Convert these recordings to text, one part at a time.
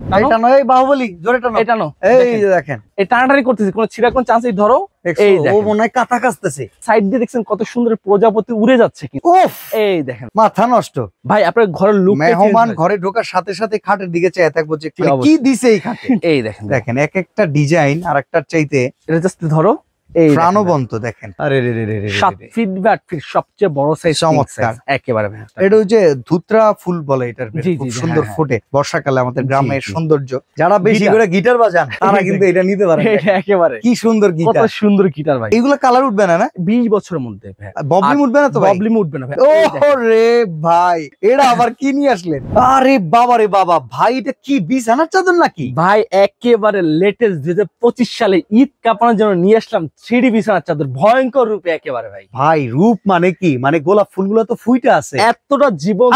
এটা নয় বাহুবলী, জোরে টানো। এটা নো, এই যে দেখেন এই টানাটানি করতেছি, কোনো ছিড়া কোন চান্স এই ধরো। এই ও মনে হয় কাঁথা কাচতেছে। সাইড দিয়ে দেখছেন কত সুন্দর প্রজাপতি উড়ে যাচ্ছে কিন্তু। উফ, এই দেখেন মাথা নষ্ট ভাই, আপনার ঘরের লুক, মেহমান ঘরে ঢোকার সাথে সাথে খাটের দিকে চেয়ে থাকবো যে কি দিছে এই খাটে। এই দেখেন দেখেন এক একটা ডিজাইন আর একটার চাইতে এটা জাস্ট ধরো, এই প্রাণবন্ত। দেখেন আরে রে রে রে রে 7 ফিট বাই 8 ফিট সবচেয়ে বড় সাইজ, চমৎকার একেবারে। এটা ওই যে ধুতরা ফুল বলে, এটার খুব সুন্দর ফুটে বর্ষাকালে আমাদের গ্রামের সৌন্দর্য। যারা বেশি করে গিটার বাজান তারা কিন্তু এটা নিতে পারে। একেবারে কি সুন্দর গিটার, কত সুন্দর গিটার ভাই। এগুলো কালার উঠবে না? 20 বছরের মধ্যে ববলিম উঠবে না তো? ববলিম উঠবে না ভাই। ও রে ভাই, এটা আবার কি নিয়ে আসলেন? আরে বাবা রে বাবা ভাই, এটা কি বিছানার চাদর নাকি ভাই? একেবারে লেটেস্ট 2025 সালে ঈদ কাপানোর জন্য নিয়ে আসলাম 3D বিছানার চাদর, ভয়ঙ্কর রূপে একেবারে ভাই। ভাই রূপ মানে কি, মানে গোলাপ ফুলগুলো তো ফুইটা আছে, এতটা জীবন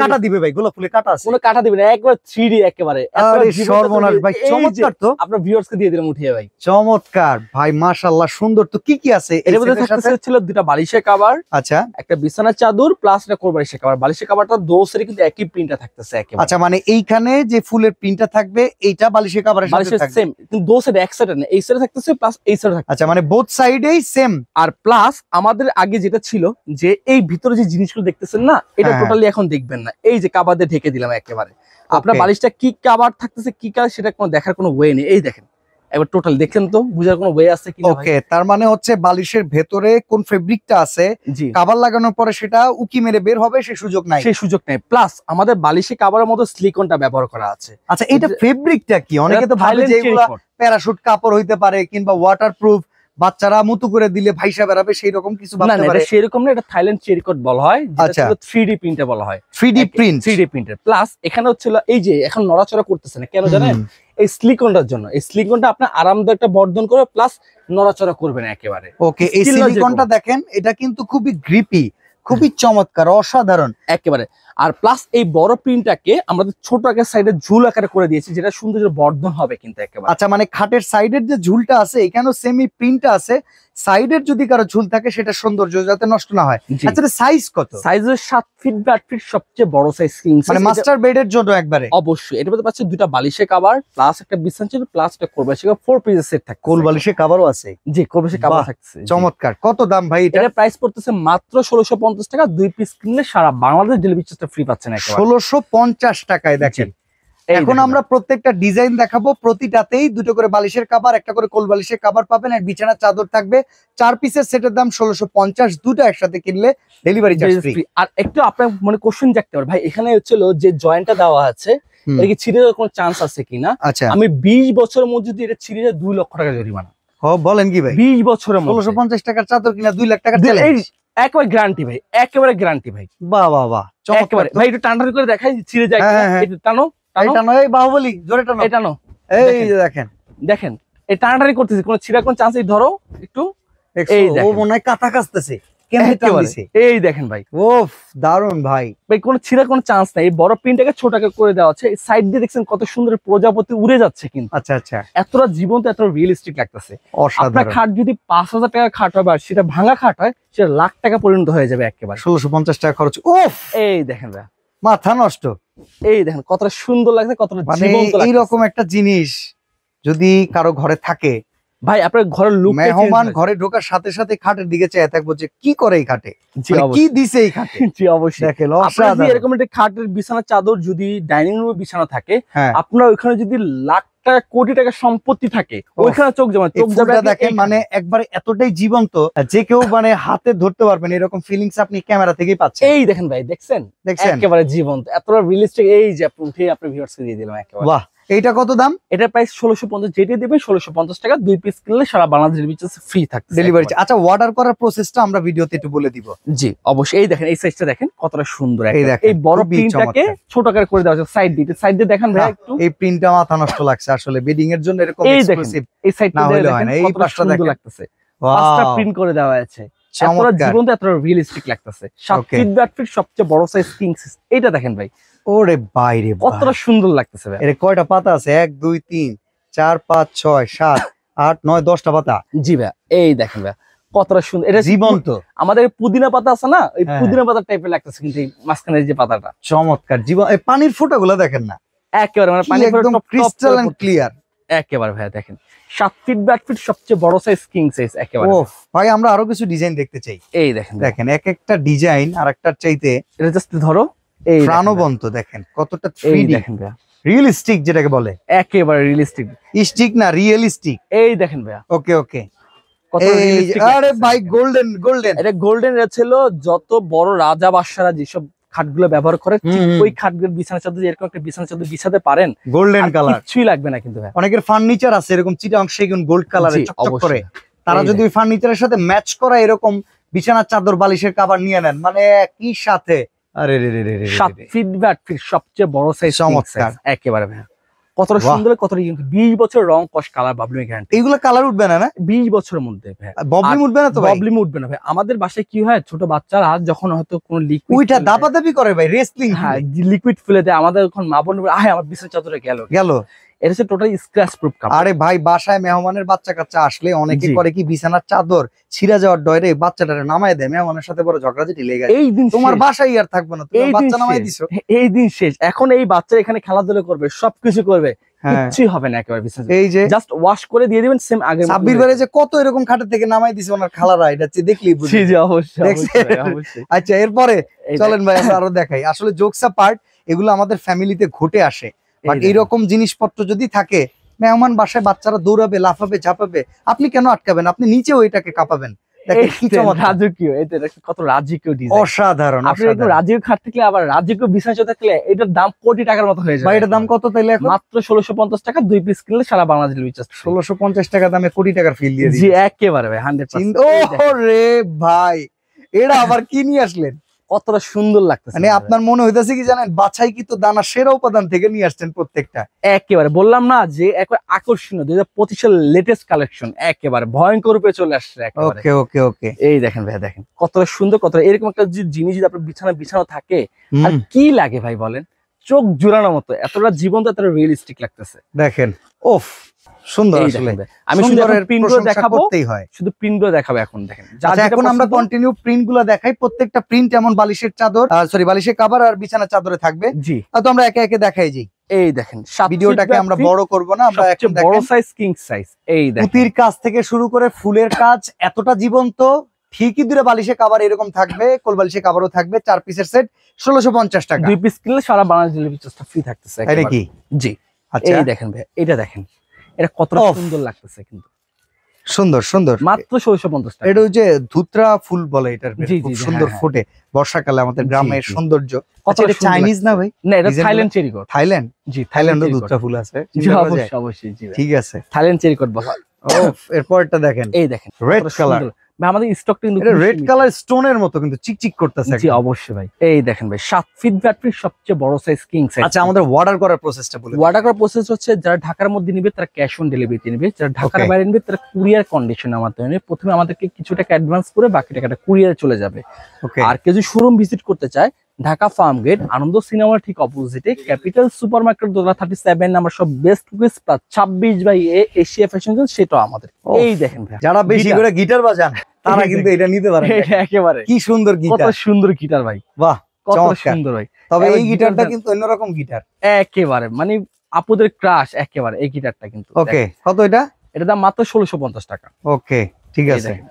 কাটা দিবে ভাই, গোলাপ ফুলে কাটা আছে, কোনো কাটা দিবে না, একবার 3D একেবারে। আরে সর্বনাশ ভাই, চমৎকার তো। আপনার ভিউয়ার্স কে দিয়ে দিলাম উঠিয়ে ভাই। চমৎকার ভাই, মাশাআল্লাহ সুন্দর তো। কি কি আছে এর মধ্যে? থাকতেছে ছিল দুটো বালিশের কভার, আচ্ছা একটা বিছানার চাদর প্লাস একটা কোরবালিশের কভার। বালিশের কভারটা দোসের কিন্তু একই প্রিন্টটা থাকতেছে একেবারে। আচ্ছা, মানে এইখানে যে ফুলের প্রিন্টটা থাকবে এইটা বালিশের কভারের সাথে থাকবে সেম, কিন্তু দোসের এক সাইডে না, এই সাইডে থাকতেছে প্লাস এই সাইডে থাকতেছে। আচ্ছা, মানে বোথ সাইডেই সেম। আর প্লাস আমাদের আগে যেটা ছিল যে এই ভিতরে যে জিনিসগুলো দেখতেছেন না, এটা টোটালি এখন দেখবেন না। এই যে কাভার দিয়ে ঢেকে দিলাম একেবারে। আপনার বালিশটা কি কাভার থাকতেছে, কি কালার, সেটা কোনো দেখার কোনো ওয়ে নেই। এই দেখেন এবার টোটাল দেখেন তো, বুঝার কোনো ওয়ে আছে কিনা? ওকে, তার মানে হচ্ছে বালিশের ভেতরে কোন ফেব্রিকটা আছে, জি, কভার লাগানোর পরে সেটা উকি মেরে বের হবে, সেই সুযোগ নাই। সেই সুযোগ নেই। প্লাস আমাদের বালিশে কভারের মতো সিলিকনটা ব্যবহার করা আছে। আচ্ছা, এটা ফেব্রিকটা কি? অনেকে তো ভাবে যে এগুলা প্যারাশুট কাপড় হইতে পারে কিংবা ওয়াটারপ্রুফ, বাচ্চারা মুতু করে দিলে ভাইসা বেরাবে, সেই রকম কিছু ভাবতে পারে। না, সেরকম না, এটা থাইল্যান্ড চেরি কোট বলা হয়, যেটা 3D প্রিন্টে বলা হয়। 3D print, 3D printer. Plus এখানে হচ্ছে এই যে এখন নড়াচড়া করতেছে না কেন জানেন? এই সিলিকনটার জন্য। এই সিলিকনটা আপনার আরামদায়ক একটা বর্ধন করবে, প্লাস নড়াচড়া করবে না একেবারে। ওকে, এই সিলিকনটা দেখেন, এটা কিন্তু খুবই গ্রিপি, খুবই চমৎকার, অসাধারণ একেবারে। আর প্লাস এই বড় প্রিন্টটাকে আমাদের ছোট আকার সাইডে ঝুল আকারে করে দিয়েছি, যেটা সুন্দর বর্ধন হবে কিন্তু একেবারে। আচ্ছা, মানে খাটের সাইডের যে ঝুলটা আছে এখানেও সেমি প্রিন্টটা আছে, সাইডের যদি কারো ঝুল থাকে সেটা সৌন্দর্য যাতে নষ্ট না হয়। আচ্ছা, সাইজ কত? সাইজ 7 ফিট বাই 8 ফিট সবচেয়ে বড় সাইজ, মানে মাস্টার বেডের জন্য একবারে। অবশ্যই এটার মধ্যে পাচ্ছে দুটো বালিশের কভার প্লাস একটা বিছানা চাদর প্লাস একটা কোরবালিশের কভার, 4 পিসের সেট থাকে। কোরবালিশের কভারও আছে? জি, কোরবালিশের কভার থাকছে। চমৎকার। কত দাম ভাই এটা? এটার প্রাইস পড়তেছে মাত্র 1650 টাকা। 2 পিস কিনলে সারা বাংলাদেশ ডেলিভারি চার্জটা ফ্রি পাচ্ছেন একেবারে 1650 টাকায়। দেখেন এখন আমরা প্রত্যেকটা ডিজাইন দেখাবো, প্রতিটাতেই দুটো করে বালিশের কভার, একটা করে কোল বালিশের কভার পাবেন, আর বিছানার চাদর থাকবে। 4 পিসের সেটের দাম 1650, দুটো একসাথে কিনলে ডেলিভারি চার্জ ফ্রি। আর একটু আপনার মনে কোশ্চেন জাগতে পারে, ভাই এখানে হচ্ছিল যে জয়েন্টটা দেওয়া আছে, এটা কি ছিঁড়ে যাওয়ার কোনো চান্স আছে কিনা? আচ্ছা, আমি 20 বছরের মধ্যে যদি এটা ছিঁড়ে যায় 2 লক্ষ টাকা জরিমানা। বলেন কি ভাই? 20 বছরের মধ্যে 1650 টাকার চাদর কিনা 2 লাখ টাকা চ্যালেঞ্জ। একেবারে গ্যারান্টি ভাই, একেবারে গ্যারান্টি ভাই। বাহ বাহ বাহ, একেবারে ভাই। একটু টান করে দেখাই ছিঁড়ে যায় কিনা। একটু টানো, এটা নয় বাহুবলী, জোরে টানো। এটা নো, এই যে দেখেন দেখেন এই টানাটানি করতেছি, কোনো ছিঁড়া কোন চান্স, এই ধরো একটু। এই ও মনে হয় কাঁথা কাচতেছে, কেমনে টান দিছে। এই দেখেন ভাই, ওফ দারুন ভাই। ভাই কোনো ছিঁড়া কোনো চান্স নাই। এই বড় প্রিন্টটাকে ছোট করে দেওয়া আছে। সাইড দিয়ে দেখছেন কত সুন্দর প্রজাপতি উড়ে যাচ্ছে কিন্তু। আচ্ছা আচ্ছা, এতটা জীবন্ত, এত রিয়েলিস্টিক লাগতেছে। আপনার খাট যদি 5000 টাকা খাট হয়, আর সেটা ভাঙা খাট হয়, সেটা লাখ টাকা পরিণত হয়ে যাবে একেবারে। 1650 টাকা খরচ। ওফ, এই দেখেন ভাই, মাথা নষ্ট। এই দেখেন কতটা সুন্দর লাগছে, কতটা জীবন্ত লাগছে। এইরকম একটা জিনিস যদি কারো ঘরে থাকে ভাই, আপনার ঘরের লুক, মেহমান ঘরে ঢোকার সাথে সাথে খাটের দিকে চেয়ে থাকবো যে কি করে এই খাটে, কি দিছে এই খাটে। জি অবশ্যই দেখেন আপনার এরকম একটা খাটের বিছানার চাদর যদি ডাইনিং রুমে বিছানা থাকে, আপনার ওইখানে যদি লাখ টাকা কোটি টাকা সম্পত্তি থাকে, ওইখানে চোখ যাবে দেখেন। মানে একবারে এতটাই জীবন্ত, যে কেউ মানে হাতে ধরতে পারবেন, এরকম ফিলিংস আপনি ক্যামেরা থেকেই পাচ্ছেন। এই দেখেন ভাই, দেখছেন একেবারে জীবন্ত, এতটা রিয়েলিস্টিক। এই যে আপনি উঠে আপনার ভিউয়ার্সকে দিয়ে দিলাম একেবারে। বাহ, এইটা কত দাম? এটার প্রাইস 1650, যেটা দেবে 1650 টাকা। 2 পিস কিনলে সারা বাংলাদেশ ফ্রি থাকছে ডেলিভারি। আচ্ছা, অর্ডার করার প্রসেসটা আমরা ভিডিওতে একটু বলে দিব। জি অবশ্যই। এই দেখেন এই সাইজটা দেখেন কতটা সুন্দর। এই বড় প্রিন্টটাকে ছোট আকারে করে দেওয়া আছে। সাইড দিয়ে দেখেন ভাই একটু। এই প্রিন্টটা মাথা নষ্ট লাগছে আসলে, বেডিং এর জন্য এরকম এক্সক্লুসিভ। এই সাইডটা দেখেন এই পাশটা সুন্দর লাগতেছে। পাঁচটা প্রিন্ট করে দেওয়া আছে, এতটা জীবন্ত, এতটা রিয়েলিস্টিক লাগতেছে। 7 ফিট বাই 8 ফিট সবচেয়ে বড় সাইজ কিং সাইজ। এইটা দেখেন ভাই, ওরে বাইরে কতটা সুন্দর লাগতেছে ভাই। এর কয়টা পাতা আছে? 1 2 3 4 5 6 7 8 9 10টা পাতা। জি ভাই, এই দেখেন ভাই কতটা সুন্দর, এটা জীবন্ত। আমাদের পুদিনা পাতা আছে না, এই পুদিনা পাতা টাইপের লাগতেছে কিন্তু এই মাঝখানের যে পাতাটা। চমৎকার জীবন। এই পানির ফোঁটাগুলো দেখেন না, একেবারে মানে পানি একদম ক্রিস্টাল এন্ড ক্লিয়ার। একেবারে ভাই দেখেন 7 ফিট 8 ফিট সবচেয়ে বড় সাইজ কিং সাইজ একেবারে। ও ভাই আমরা আরো কিছু ডিজাইন দেখতে চাই। এই দেখেন দেখেন এক একটা ডিজাইন আরেকটার চাইতে এটা জাস্ট ধরো এই প্রাণবন্ত, দেখেন কতটা এই 3D দেখেন ভাই রিয়েলিস্টিক যেটাকে বলে, একেবারে রিয়েলিস্টিক স্টিক না রিয়েলিস্টিক। এই দেখেন ভাই ওকে ওকে কত এই রিয়েলিস্টিক। আরে ভাই গোল্ডেন গোল্ডেন, এটা গোল্ডেন ছিল যত বড় রাজা বাদশারা যেসব খাটগুলো ব্যবহার করে ঠিক ওই খাটগুলোর বিছানা চাদর এরকম একটা বিছানা চাদর বিছাতে পারেন গোল্ডেন কালার কিছুই লাগবে না কিন্তু ভাই। অনেকের ফার্নিচার আছে এরকম চিটাং সেগুন গোল্ড কালারে জি, চকচক করে, অবশ্যই। তারা এই যদি ওই ফার্নিচারের সাথে ম্যাচ করা এরকম বিছানার চাদর বালিশের কভার নিয়ে নেন, মানে কি সাথে আরে রে রে রে রে 7 ফিট 8 ফিট সবচেয়ে বড় সাইজ চমৎকার। একেবারে ভাই কতটা সুন্দর কতটা 20 বছর রং কস কালার বাবলি গ্যারান্টি। এইগুলো কালার উঠবে না? না 20 বছরের মধ্যে ভাই ববলিং উঠবে না তো ভাই? প্রবলেম উঠবে না ভাই। আমাদের বাসায় কি হয় ছোট বাচ্চারা যখন হয়তো কোন লিকুইড ওইটা দাপাদাপি করে ভাই, রেসলিং হ্যাঁ লিকুইড ফেলে দেয়, আমাদের এখন মা বোন আয় আমার বিছানা চাদরে গেল গেল। এটা হচ্ছে টোটাল স্ক্র্যাচ প্রুফ কাপড়। আরে ভাই বাসায় মেহমানের বাচ্চা কাচ্চা আসলে অনেকে জি। করে কি বিছানার চাদর ছিঁড়া যাওয়ার ডরে বাচ্চাটারে নামায় দেয়, মেহমানের সাথে বড় ঝগড়াঝাটি লেগে যায়। এই দিন তোমার শেষ। বাসায় আর থাকবে না, তুমি এই দিন বাচ্চা নামাই শেষ। দিছো। এই দিন শেষ। এখন এই বাচ্চা এখানে খেলাধুলা করবে সবকিছু করবে হ্যাঁ কিছুই হবে না একেবারে বিছানা এই যে জাস্ট ওয়াশ করে দিয়ে দিবেন সেম আগের মতো সাব্বির ভাই যে কত এরকম খাটের থেকে নামাই দিছে ওনার খালারা, এটা দেখলি জি বুঝলি। জি অবশ্যই দেখছেন? অবশ্যই, অবশ্যই। আচ্ছা এরপরে এই চলেন ভাই আমরা আরো দেখাই। আসলে জোকসা পার্ট এগুলো আমাদের ফ্যামিলিতে ঘটে আসে, বাট দেখেন। এইরকম জিনিসপত্র যদি থাকে মেহমান বাসায় বাচ্চারা দৌড়াবে লাফাবে ঝাঁপাবে, আপনি কেন আটকাবেন? আপনি নিচেও এটাকে কাঁপাবেন। দেখেন কি এইটা চমৎকার, রাজকীয় এটা দেখেন কত রাজকীয় ডিজাইন। অসাধারণ আপনি একটু অসাধারণ। রাজকীয় খাট থাকলে আবার রাজকীয় বিছানা থাকলে এটার দাম কোটি টাকার মতো হয়ে ভাই যায়। এটার দাম কত তাইলে এখন? মাত্র 1650 টাকা 2 পিস কিনলে সারা বাংলাদেশ রিচার্জ 1650 টাকা দামে কোটি টাকার ফিল দিয়ে জি দিই। একেবারে ভাই 100%। ও রে ভাই এটা আবার কি নিয়ে আসলেন? কতটা সুন্দর লাগতেছে মানে আপনার মনে হইতাছে কি জানেন, বাছাই কি তো দানা সেরা উপাদান থেকে নিয়ে আসছেন প্রত্যেকটা। একেবারে বললাম না যে একবার আকর্ষণীয় 2025 এর লেটেস্ট কালেকশন একেবারে ভয়ঙ্কর রূপে চলে আসছে একেবারে। ওকে ওকে ওকে এই দেখেন ভাই দেখেন কতটা সুন্দর কতটা এরকম একটা জিনিস যদি আপনার বিছানা থাকে আর কি লাগে ভাই বলেন, চোখ জুড়ানোর মতো এতটা জীবন্ত এতটা রিয়েলিস্টিক লাগতেছে। দেখেন ওফ সুন্দর এই আসলে। দেখেন ভাই, আমি শুধু সুন্দরের প্রিন্ট গুলো প্রশংসা দেখাবো, করতেই হয়। শুধু প্রিন্ট গুলো দেখাবো এখন দেখেন। আচ্ছা, এখন আমরা কন্টিনিউ প্রিন্ট গুলো দেখাই। প্রত্যেকটা প্রিন্ট এমন বালিশের চাদর সরি বালিশের কভার আর বিছানার চাদরে থাকবে। জি তো আমরা একে একে দেখাই যাই। এই দেখেন ভিডিওটাকে আমরা বড় করব না, আমরা এখন বড় দেখেন সাইজ কিং সাইজ। এই দেখেন পুতির কাজ থেকে শুরু করে ফুলের কাজ এতটা জীবন্ত। ঠিকই দূরে বালিশের কভার এরকম থাকবে, কোল বালিশের কভারও থাকবে। 4 পিসের সেট 1650 টাকা। 2 পিস কিনলে সারা বাংলাদেশ ডেলিভারি চার্জটা ফ্রি থাকতেছে তাই নাকি? জি আচ্ছা এই দেখেন ভাই এটা দেখেন এটা কতটা ওফ। সুন্দর লাগতেছে কিন্তু সুন্দর সুন্দর। মাত্র 1650 টাকা। এটা ওই যে ধুতরা ফুল বলে, এটার বেশ জি, খুব জি, সুন্দর হ্যাঁ, ফোটে বর্ষাকালে আমাদের জি, গ্রামের জি। সৌন্দর্য। কতটা আচ্ছা এটা সুন্দর চাইনিজ না ভাই? না এটা design Thailand cherry code. Thailand? জি থাইল্যান্ডও চেরি দুধটা ফুল আছে, জি চিন্তা করা যায়? অবশ্যই অবশ্যই জি ভাই ঠিক আছে। থাইল্যান্ড চেরি কোড বলা। এরপরটা দেখেন এই দেখেন রেড কতটা কালার। সুন্দর। ভাই আমাদের স্টকটা কিন্তু এটা খুব রেড সীমিত। কালার স্টোনের মতো কিন্তু চিকচিক করতেছে জি একদম। অবশ্যই ভাই এই দেখেন ভাই 7 ফিট 8 ফিট সবচেয়ে বড় সাইজ কিং সাইজ। আচ্ছা আমাদের অর্ডার করার প্রসেসটা বলে দিন। ওয়াটার করার প্রসেস হচ্ছে যারা ঢাকার মধ্যে নিবে তারা ক্যাশ অন ডেলিভারিতে নিবে, যারা ঢাকার Okay. বাইরে নিবে তারা কুরিয়ার কন্ডিশনের মাধ্যমে নিবে। প্রথমে আমাদেরকে কিছু টাকা অ্যাডভান্স করে বাকি টাকাটা কুরিয়ারে চলে যাবে। ওকে আর কেউ যদি শোরুম ভিজিট করতে চায় ঢাকা ফার্ম গেট আনন্দ সিনেমার ঠিক অপোজিটে ক্যাপিটাল সুপার মার্কেট দোতলা 37 নাম্বার সব best quiz plus 26/A Asia fashion zone সেটাও আমাদের। ওহ। এই দেখেন ভাই যারা বেশি গিটার। করে গিটার বাজান তারা এই কিন্তু এটা নিতে পারে। এটা একেবারে কি সুন্দর কত গিটার, সুন্দর গিটার ভাই, বাহ কত চমৎকার। সুন্দর ভাই। তবে এবার এই গিটারটা গিটারটা- কিন্তু অন্যরকম গিটার। একেবারে মানে আপুদের ক্রাশ একেবারে এই গিটারটা কিন্তু। ওকে কত এটা? এটা দাম মাত্র 1650 টাকা। ওকে ঠিক এই আছে। দেখেন।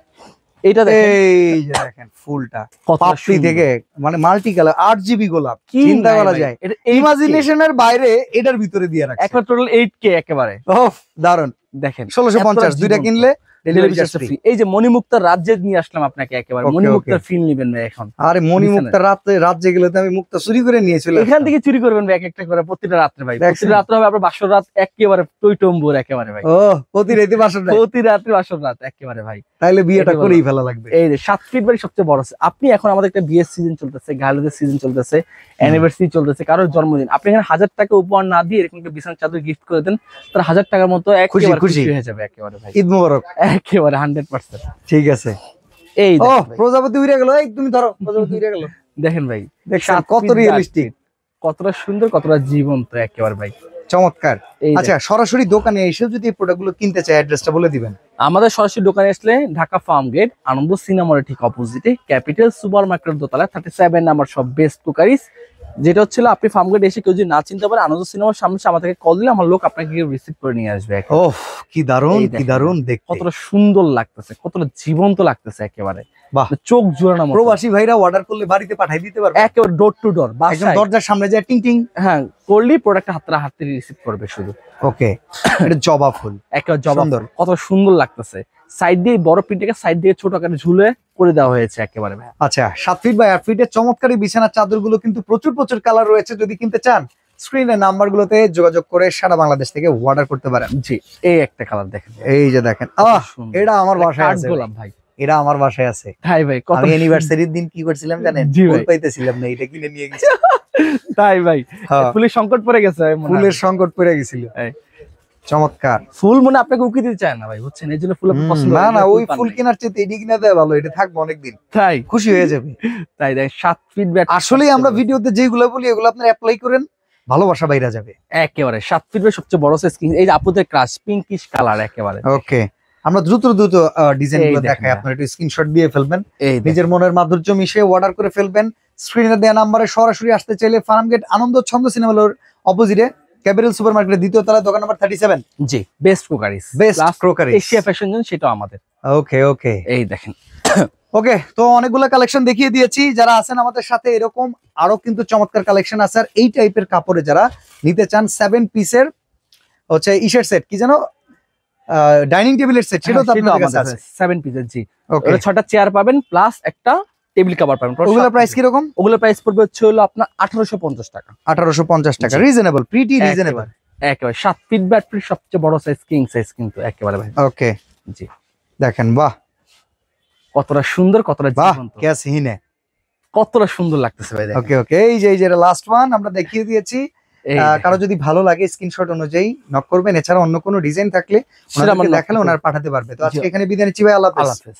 এইটা দেখেন এই যে দেখেন ফুলটা কতটা পাপড়ি সুন্দর। থেকে মানে মাল্টি কালার 8 GB গোলাপ, কি চিন্তা নাই করা ভাই, যায়। এটা 8K ইমাজিনেশনের বাইরে এটার ভিতরে দিয়ে রাখছে। একবার টোটাল 8K একেবারে ওহ দারুন। দেখেন 1650 এতটা দুইটা জীবন্ত। কিনলে delivery charge Delivery free. free। এই যে মণিমুক্তার রাজ্যে নিয়ে আসলাম আপনাকে একেবারে Okay, মণিমুক্তার okay. ফিল নেবেন ভাই এখন। আরে মণিমুক্তা রাজ্যে গেলে তো আমি মুক্তা চুরি করে নিয়ে চলে এখান থেকে চুরি করবেন ভাই এক একটা করে প্রতিটা রাত্রে ভাই। দেখছেন? প্রতিটা রাত্রে হবে আপনার বাসর রাত একেবারে টইটম্বুর একেবারে ভাই। ও প্রতি রাতে বাসর নাই, প্রতি রাত্রে বাসর রাত একেবারে ভাই। তাইলে বিয়েটা একেবারে। করেই ফেলা লাগবে। এই যে 7 ফিট বাড়ি সবচেয়ে বড় আছে। আপনি এখন আমাদের একটা বিয়ের সিজন চলতেছে, গার্লদের সিজন চলতেছে, অ্যানিভার্সারি চলতেছে, কারোর জন্মদিন, আপনি এখানে 1000 টাকা উপহার না দিয়ে এরকম একটা বিছানার চাদর গিফট করে দেন, তার 1000 টাকার মতো একেবারে খুশি। খুশি হয়ে যাবে একেবারে ভাই। ঈদ মোবারক। একেবারে 100%। ঠিক আছে। এই ও দেখেন ভাই, প্রজাপতি উড়ে গেল, এই তুমি ধরো প্রজাপতি উড়ে গেল। দেখেন ভাই দেখছেন 7 কত feet by 8 রিয়েলিস্টিক, feet, কতটা সুন্দর কতটা জীবন্ত একেবারে ভাই। চমৎকার। এই আচ্ছা সরাসরি দোকানে এসে যদি এই প্রোডাক্টগুলো কিনতে চাই অ্যাড্রেসটা বলে দিবেন। আমাদের সরাসরি দোকানে আসলে ঢাকা ফার্ম গেট আনন্দ সিনেমার ঠিক অপোজিটে ক্যাপিটাল সুপার মার্কেট দোতলা 37 নাম্বার সব বেস্ট কুকারিজ যেটা হচ্ছিল আপনি ফার্মগেট এসে কেউ যদি না চিনতে পারে আনন্দ সিনেমার সামনে এসে আমাদেরকে কল দিলে আমার লোক আপনাকে রিসিভ করে নিয়ে আসবে। ওহ কি দারুণ, এই কি দেখেন, দারুণ দেখতে। কতটা সুন্দর লাগতেছে, কতটা জীবন্ত লাগতেছে একেবারে, বাহ। চোখ জোড়ানো মতো। প্রবাসী ভাইরা অর্ডার করলে বাড়িতে পাঠিয়ে দিতে পারবে একেবারে ডোর টু ডোর, একদম দরজার সামনে যায় টিং টিং। হ্যাঁ, করলেই প্রোডাক্ট হাতে রিসিভ করবে শুধু। ওকে, এটা জবা ফুল, একেবারে জবা সুন্দর। ফুল, কত সুন্দর লাগতেছে। সাইড দিয়ে বড় প্রিন্টটাকে সাইড দিয়ে ছোট আকারে ঝুলে করে দেওয়া হয়েছে একেবারে। আচ্ছা 7 ফিট বাই 8 ফিটের চমৎকারী বিছানার চাদরগুলো কিন্তু প্রচুর প্রচুর কালার রয়েছে। যদি কিনতে চান স্ক্রিনের নাম্বারগুলোতে যোগাযোগ করে সারা বাংলাদেশ থেকে অর্ডার করতে পারেন। জি, এই একটা কালার দেখেন, এই যে দেখেন, এটা আমার বাসায় আছে গোলাপ ভাই, এটা আমার বাসায় আছে। তাই ভাই, কত আমি অ্যানিভার্সারির দিন কি করছিলাম জানেন? জি ভাই। ফুল পাইতেছিলাম না, এটা কিনে নিয়ে গেছি। তাই ভাই, হ্যাঁ, ফুলের সংকট পড়ে গেছে মনে হয়। ফুলের সংকট পড়ে গেছিল। এই। চমৎকার ফুল মনে আপনাকে উকি দিতে চায় না ভাই, বুঝছেন, এই জন্য ফুল আপনি পছন্দ না করেন না, না, ওই পান ফুল নাই। কেনার চেয়ে এটি কিনা দেয় ভালো, এটা থাকবে অনেকদিন, তাই খুশি হয়ে যাবে। তাই দেখ 7 ফিট ব্যাট আসলেই আমরা ভিডিওতে যেগুলো বলি এগুলো আপনারা অ্যাপ্লাই করেন, ভালোবাসা বাইরা যাবে। একেবারে 7 ফিট ব্যাট সবচেয়ে বড় সাইজ কিং। এই যে আপুদের ক্রাশ পিঙ্কিশ কালার একেবারে। ওকে, আমরা দ্রুত দ্রুত ডিজাইন গুলো এই দেখেন দেখাই, আপনারা একটু স্ক্রিনশট দিয়ে ফেলবেন, এই দেখেন, নিজের মনের মাধুর্য মিশিয়ে অর্ডার করে ফেলবেন। স্ক্রিনে দেওয়া নাম্বারে সরাসরি আসতে চাইলে ফার্মগেট আনন্দ ছন্দ সিনেমার অপোজিটে ক্যাপিটাল সুপারমার্কেটের দ্বিতীয় তলায় দোকান নাম্বার 37। জি, best crockeries, best crockery, Asia fashion zone, সেটাও আমাদের। ওকে ওকে এই দেখেন, ওকে, তো অনেকগুলো কালেকশন দেখিয়ে দিয়েছি। যারা আছেন আমাদের সাথে এরকম আরো কিন্তু চমৎকার কালেকশন আছে। আর এই টাইপের কাপড়ে যারা নিতে চান 7 পিসের হচ্ছে ইশের সেট, কি জানো, ডাইনিং টেবিলের সেট, সেটাও তো আপনাদের কাছে আছে। 7 পিসের। জি, ওকে, ওটা 6টা চেয়ার পাবেন প্লাস একটা টেবিল কভার পাবেন। ওগুলোর প্রাইস কি রকম? ওগুলোর প্রাইস পড়বে হচ্ছে হলো আপনার 1850 টাকা। 1850 টাকা, জি। Reasonable, pretty reasonable. একেবারে 7 ফিট ব্যাটারির সবচেয়ে বড় সাইজ কিং সাইজ কিন্তু একেবারে ভাই। ওকে, জি, দেখেন, বাহ কতটা সুন্দর, কতটা বাহ, জীবন্ত, ক্যা সিন হ্যায়। কতটা সুন্দর লাগতেছে ভাই দেখেন। ওকে ওকে, এই যে লাস্ট ওয়ান আমরা দেখিয়ে দিয়েছি। এই কারো যদি ভালো লাগে স্ক্রিনশট অনুযায়ী নক করবেন। এছাড়া অন্য কোনো ডিজাইন থাকলে সেটা ওনাকে আমার দেখালে knock ওনার পাঠাতে পারবে। তো জি। আজকে এখানে বিদায় নিচ্ছি ভাই, আল্লাহ হাফেজ। আল্লাহ হাফেজ।